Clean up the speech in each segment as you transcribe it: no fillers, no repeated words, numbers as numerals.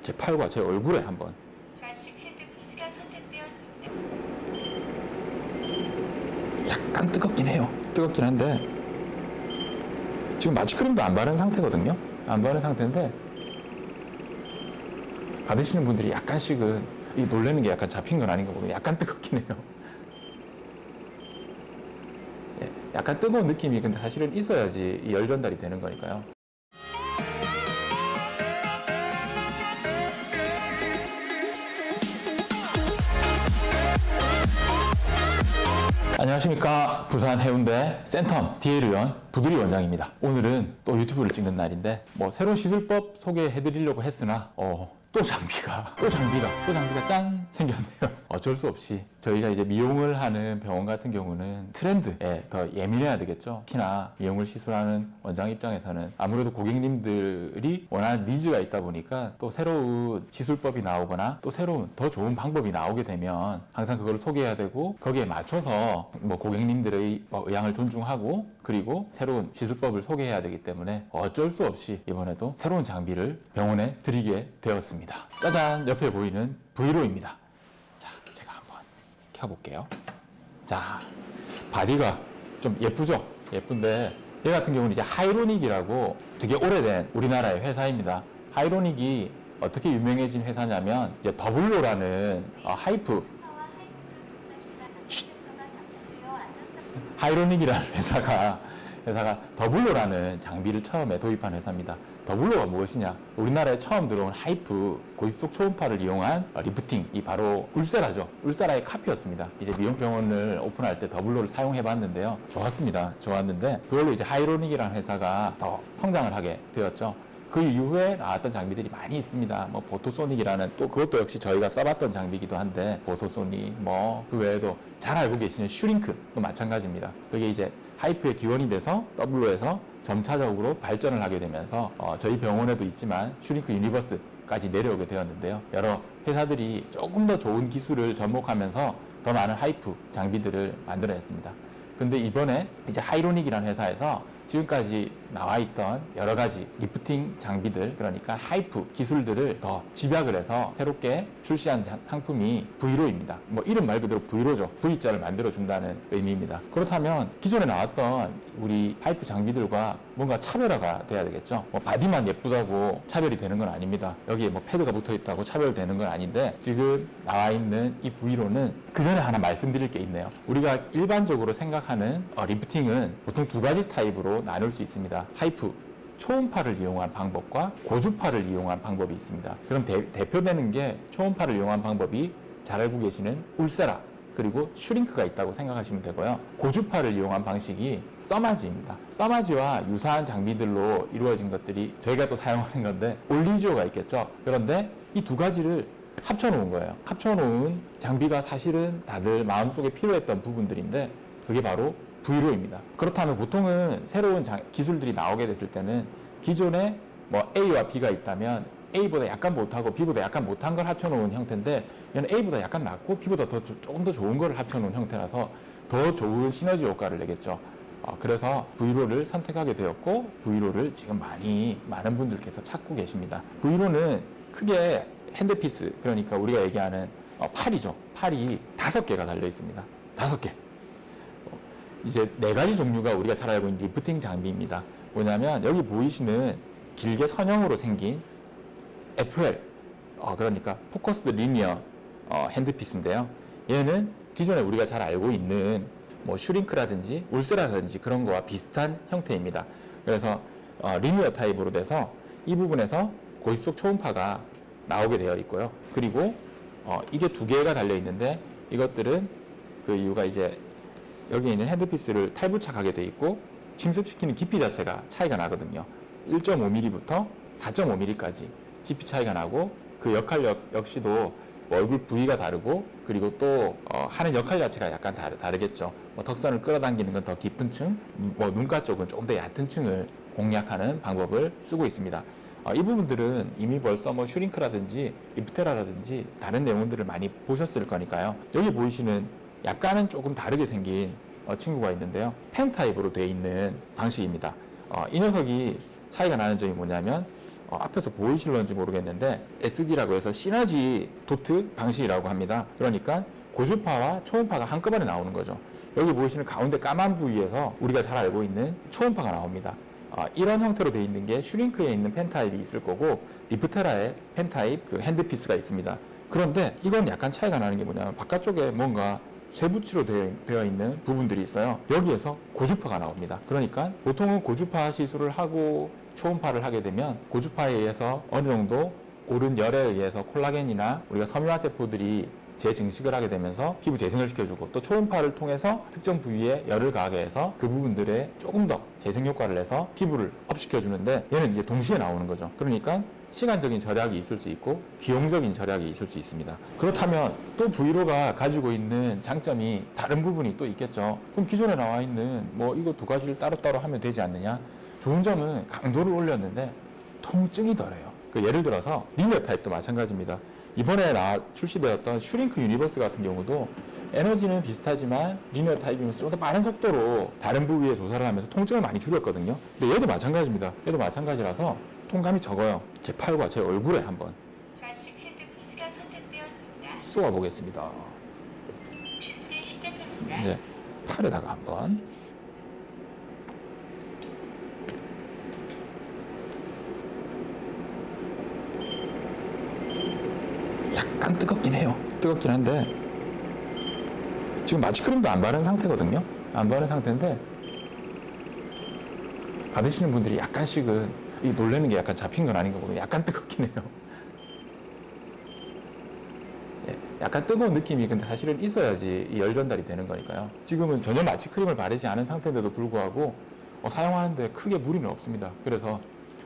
제 팔과 제 얼굴에 한번. 좌측 핸드피스가 선택되었습니다. 약간 뜨겁긴 해요. 뜨겁긴 한데 지금 마취크림도 안 바른 상태거든요. 안 바른 상태인데 받으시는 분들이 약간씩은 이 놀라는 게 약간 잡힌 건 아닌가 보고 약간 뜨겁긴 해요. 예, 약간 뜨거운 느낌이 근데 사실은 있어야지 이 열 전달이 되는 거니까요. 안녕하십니까. 부산 해운대 센텀 DL위원 부두리 원장입니다. 오늘은 또 유튜브를 찍는 날인데 새로운 시술법 소개해드리려고 했으나 또 장비가 짠 생겼네요. 어쩔 수 없이 저희가 이제 미용을 하는 병원 같은 경우는 트렌드에 더 예민해야 되겠죠. 특히나 미용을 시술하는 원장 입장에서는 아무래도 고객님들이 원하는 니즈가 있다 보니까 또 새로운 시술법이 나오거나 또 새로운 더 좋은 방법이 나오게 되면 항상 그걸 소개해야 되고 거기에 맞춰서 고객님들의 의향을 존중하고 그리고 새로운 시술법을 소개해야 되기 때문에 어쩔 수 없이 이번에도 새로운 장비를 병원에 드리게 되었습니다. 짜잔! 옆에 보이는 브이로입니다. 자, 제가 한번 켜볼게요. 자, 바디가 좀 예쁘죠? 예쁜데 얘 같은 경우는 이제 하이로닉이라고 되게 오래된 우리나라의 회사입니다. 하이로닉이 어떻게 유명해진 회사냐면 이제 더블로라는 하이프 하이로닉이라는 회사가 더블로라는 장비를 처음에 도입한 회사입니다. 더블로가 무엇이냐? 우리나라에 처음 들어온 하이프 고입속 초음파를 이용한 리프팅, 이 바로 울세라죠. 울세라의 카피였습니다. 이제 미용병원을 오픈할 때 더블로를 사용해 봤는데요. 좋았는데 그걸로 이제 하이로닉이라는 회사가 더 성장을 하게 되었죠. 그 이후에 나왔던 장비들이 많이 있습니다. 보토소닉이라는 또 그것도 역시 저희가 써봤던 장비이기도 한데 보토소닉 그 외에도 잘 알고 계시는 슈링크도 마찬가지입니다. 그게 이제 하이프의 기원이 돼서 더블로에서 점차적으로 발전을 하게 되면서 저희 병원에도 있지만 슈링크 유니버스까지 내려오게 되었는데요. 여러 회사들이 조금 더 좋은 기술을 접목하면서 더 많은 하이프 장비들을 만들어냈습니다. 근데 이번에 이제 하이로닉이라는 회사에서 지금까지 나와 있던 여러 가지 리프팅 장비들, 그러니까 하이프 기술들을 더 집약을 해서 새롭게 출시한 상품이 브이로입니다. 이름 말 그대로 브이로죠. V자를 만들어준다는 의미입니다. 그렇다면 기존에 나왔던 우리 하이프 장비들과 뭔가 차별화가 돼야 되겠죠. 바디만 예쁘다고 차별이 되는 건 아닙니다. 여기에 패드가 붙어 있다고 차별되는 건 아닌데 지금 나와 있는 이 브이로는 그 전에 하나 말씀드릴 게 있네요. 우리가 일반적으로 생각하는 리프팅은 보통 두 가지 타입으로 나눌 수 있습니다. 하이프 초음파를 이용한 방법과 고주파를 이용한 방법이 있습니다. 그럼 대표되는 게 초음파를 이용한 방법이 잘 알고 계시는 울세라 그리고 슈링크가 있다고 생각하시면 되고요. 고주파를 이용한 방식이 써마지입니다. 써마지와 유사한 장비들로 이루어진 것들이 저희가 또 사용하는 건데 올리지오가 있겠죠. 그런데 이 두 가지를 합쳐놓은 거예요. 합쳐놓은 장비가 사실은 다들 마음속에 필요했던 부분들인데 그게 바로 브이로입니다. 그렇다면 보통은 새로운 기술들이 나오게 됐을 때는 기존에 A와 B가 있다면 A보다 약간 못하고 B보다 약간 못한 걸 합쳐놓은 형태인데 얘는 A보다 약간 낫고 B보다 조금 더 좋은 걸 합쳐놓은 형태라서 더 좋은 시너지 효과를 내겠죠. 그래서 브이로를 선택하게 되었고 브이로를 지금 많은 분들께서 찾고 계십니다. 브이로는 크게 핸드피스, 그러니까 우리가 얘기하는 팔이죠. 팔이 5개가 달려 있습니다. 5개. 이제 4가지 종류가 우리가 잘 알고 있는 리프팅 장비입니다. 뭐냐면 여기 보이시는 길게 선형으로 생긴 FL, 그러니까 포커스드 리니어 핸드피스인데요. 얘는 기존에 우리가 잘 알고 있는 슈링크라든지 울세라든지 그런 거와 비슷한 형태입니다. 그래서 리니어 타입으로 돼서 이 부분에서 고집속 초음파가 나오게 되어 있고요. 그리고 이게 2개가 달려 있는데 이것들은 그 이유가 이제 여기 있는 핸드피스를 탈부착하게 돼 있고 침습시키는 깊이 자체가 차이가 나거든요. 1.5mm부터 4.5mm까지 깊이 차이가 나고 그 역할력 역시도 얼굴 부위가 다르고 그리고 또 하는 역할 자체가 약간 다르겠죠. 턱선을 끌어당기는 건 더 깊은 층, 눈가 쪽은 조금 더 얕은 층을 공략하는 방법을 쓰고 있습니다. 이 부분들은 이미 벌써 슈링크라든지 리프테라라든지 다른 내용들을 많이 보셨을 거니까요. 여기 보이시는 약간은 조금 다르게 생긴 친구가 있는데요. 펜 타입으로 되어 있는 방식입니다. 이 녀석이 차이가 나는 점이 뭐냐면 앞에서 보이실런지 모르겠는데 SD라고 해서 시너지 도트 방식이라고 합니다. 그러니까 고주파와 초음파가 한꺼번에 나오는 거죠. 여기 보이시는 가운데 까만 부위에서 우리가 잘 알고 있는 초음파가 나옵니다. 이런 형태로 되어 있는 게 슈링크에 있는 펜타입이 있을 거고 리프테라의 펜타입 그 핸드피스가 있습니다. 그런데 이건 약간 차이가 나는 게 뭐냐면 바깥쪽에 뭔가 쇠붙이로 되어 있는 부분들이 있어요. 여기에서 고주파가 나옵니다. 그러니까 보통은 고주파 시술을 하고 초음파를 하게 되면 고주파에 의해서 어느 정도 오른 열에 의해서 콜라겐이나 우리가 섬유화 세포들이 재증식을 하게 되면서 피부 재생을 시켜주고 또 초음파를 통해서 특정 부위에 열을 가하게 해서 그 부분들에 조금 더 재생 효과를 내서 피부를 업시켜주는데 얘는 이제 동시에 나오는 거죠. 그러니까 시간적인 절약이 있을 수 있고 비용적인 절약이 있을 수 있습니다. 그렇다면 또 브이로가 가지고 있는 장점이 다른 부분이 또 있겠죠. 그럼 기존에 나와 있는 뭐 이거 두 가지를 따로따로 하면 되지 않느냐? 좋은 점은 강도를 올렸는데 통증이 덜해요. 예를 들어서 리니어 타입도 마찬가지입니다. 이번에 출시되었던 슈링크 유니버스 같은 경우도 에너지는 비슷하지만 리니어 타입이면서 좀 더 빠른 속도로 다른 부위에 조사를 하면서 통증을 많이 줄였거든요. 근데 얘도 마찬가지입니다. 얘도 마찬가지라서 통감이 적어요. 제 팔과 제 얼굴에 한번 좌측 핸드피스가 선택되었습니다. 쏘아 보겠습니다. 시술을 시작합니다. 이제 팔에다가 한번 약간 뜨겁긴 해요. 뜨겁긴 한데 지금 마취크림도 안 바른 상태거든요. 안 바른 상태인데 받으시는 분들이 약간씩은 이 놀라는 게 약간 잡힌 건 아닌가 보면 약간 뜨겁긴 해요. 예, 약간 뜨거운 느낌이 근데 사실은 있어야지 이 열 전달이 되는 거니까요. 지금은 전혀 마취크림을 바르지 않은 상태인데도 불구하고 사용하는데 크게 무리는 없습니다. 그래서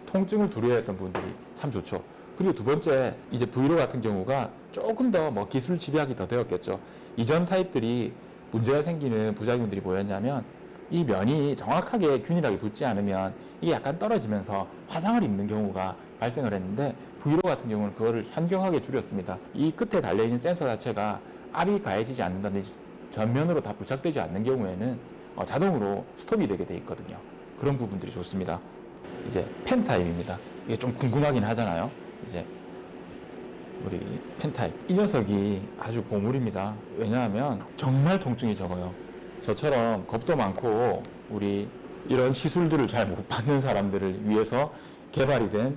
통증을 두려워했던 분들이 참 좋죠. 그리고 두 번째, 이제 브이로 같은 경우가 조금 더 뭐 기술 집약이 더 되었겠죠. 이전 타입들이 문제가 생기는 부작용들이 뭐였냐면 이 면이 정확하게 균일하게 붙지 않으면 이게 약간 떨어지면서 화상을 입는 경우가 발생을 했는데 브이로 같은 경우는 그거를 현경하게 줄였습니다. 이 끝에 달려있는 센서 자체가 압이 가해지지 않는다든지 전면으로 다 부착되지 않는 경우에는 자동으로 스톱이 되게 돼 있거든요. 그런 부분들이 좋습니다. 이제 펜 타입입니다. 이게 좀 궁금하긴 하잖아요. 이제 우리 펜 타입 이 녀석이 아주 보물입니다. 왜냐하면 정말 통증이 적어요. 저처럼 겁도 많고 우리 이런 시술들을 잘 못 받는 사람들을 위해서 개발이 된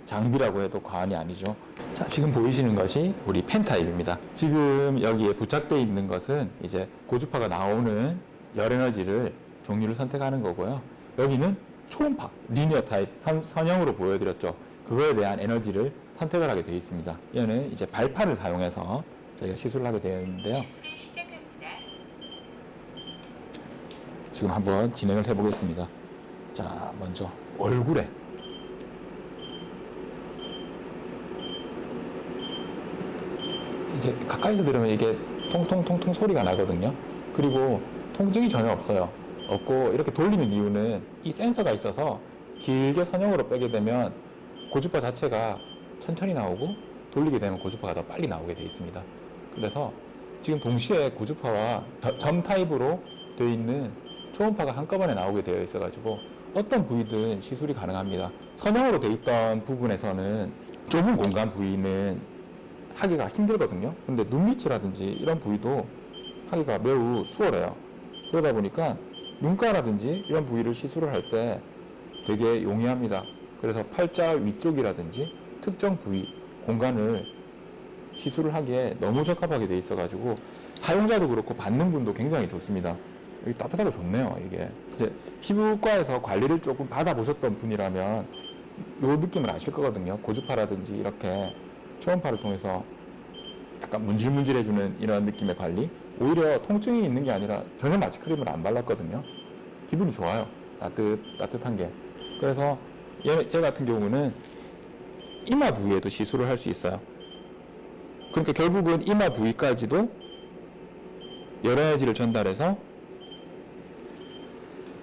장비라고 해도 과언이 아니죠. 자, 지금 보이시는 것이 우리 펜 타입입니다. 지금 여기에 부착되어 있는 것은 이제 고주파가 나오는 열 에너지를 종류를 선택하는 거고요. 여기는 초음파, 리니어 타입 선형으로 보여드렸죠. 그거에 대한 에너지를 선택을 하게 되어 있습니다. 얘는 이제 발판을 사용해서 저희가 시술을 하게 되어 있는데요. 시술을 시작합니다. 지금 한번 진행을 해보겠습니다. 자, 먼저 얼굴에 이제 가까이서 들으면 이게 통통통통 소리가 나거든요. 그리고 통증이 전혀 없고 이렇게 돌리는 이유는 이 센서가 있어서 길게 선형으로 빼게 되면 고주파 자체가 천천히 나오고 돌리게 되면 고주파가 더 빨리 나오게 되어 있습니다. 그래서 지금 동시에 고주파와 점 타입으로 되어 있는 초음파가 한꺼번에 나오게 되어 있어가지고 어떤 부위든 시술이 가능합니다. 선형으로 되어 있던 부분에서는 좁은 공간 부위는 하기가 힘들거든요. 근데 눈 밑이라든지 이런 부위도 하기가 매우 수월해요. 그러다 보니까 눈가라든지 이런 부위를 시술을 할 때 되게 용이합니다. 그래서 팔자 위쪽이라든지 특정 부위, 공간을 시술을 하기에 너무 적합하게 돼 있어가지고 사용자도 그렇고 받는 분도 굉장히 좋습니다. 여기 따뜻하고 좋네요. 이게 이제 피부과에서 관리를 조금 받아보셨던 분이라면 이 느낌을 아실 거거든요. 고주파라든지 이렇게 초음파를 통해서 약간 문질문질해주는 이런 느낌의 관리. 오히려 통증이 있는 게 아니라 전혀 마취크림을 안 발랐거든요. 기분이 좋아요. 따뜻한 게. 그래서 얘 같은 경우는 이마 부위에도 시술을 할 수 있어요. 그러니까 결국은 이마 부위까지도 여러 에너지를 전달해서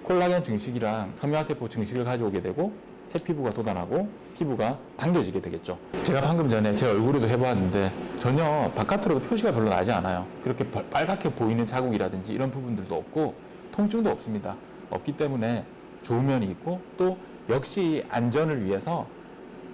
콜라겐 증식이랑 섬유화세포 증식을 가져오게 되고 새 피부가 돋아나고 피부가 당겨지게 되겠죠. 제가 방금 전에 제 얼굴에도 해보았는데 전혀 바깥으로도 표시가 별로 나지 않아요. 그렇게 빨갛게 보이는 자국이라든지 이런 부분들도 없고 통증도 없습니다. 없기 때문에 좋은 면이 있고 또 역시 안전을 위해서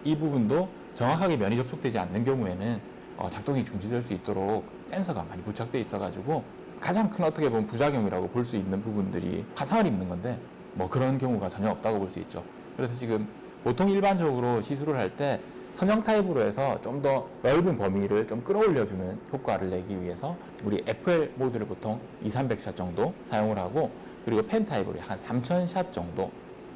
이 부분도 정확하게 면이 접촉되지 않는 경우에는 작동이 중지될 수 있도록 센서가 많이 부착되어 있어가지고 가장 큰 어떻게 보면 부작용이라고 볼 수 있는 부분들이 화상을 입는 건데 뭐 그런 경우가 전혀 없다고 볼 수 있죠. 그래서 지금 보통 일반적으로 시술을 할 때 선형 타입으로 해서 좀 더 넓은 범위를 좀 끌어올려주는 효과를 내기 위해서 우리 FL 모드를 보통 2,300샷 정도 사용을 하고, 그리고 펜 타입으로 한 3,000샷 정도,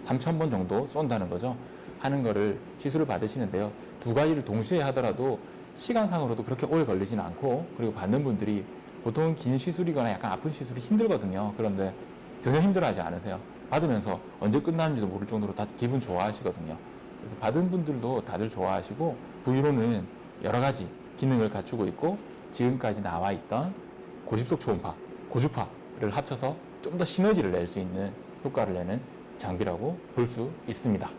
3,000번 정도 쏜다는 거죠. 하는 거를 시술을 받으시는데요. 두 가지를 동시에 하더라도 시간상으로도 그렇게 오래 걸리지는 않고, 그리고 받는 분들이 보통 긴 시술이거나 약간 아픈 시술이 힘들거든요. 그런데 전혀 힘들어하지 않으세요. 받으면서 언제 끝나는지도 모를 정도로 다 기분 좋아하시거든요. 그래서 받은 분들도 다들 좋아하시고, 부위로는 여러 가지 기능을 갖추고 있고, 지금까지 나와 있던 고집속 초음파, 고주파를 합쳐서 좀 더 시너지를 낼 수 있는 효과를 내는 장비라고 볼 수 있습니다.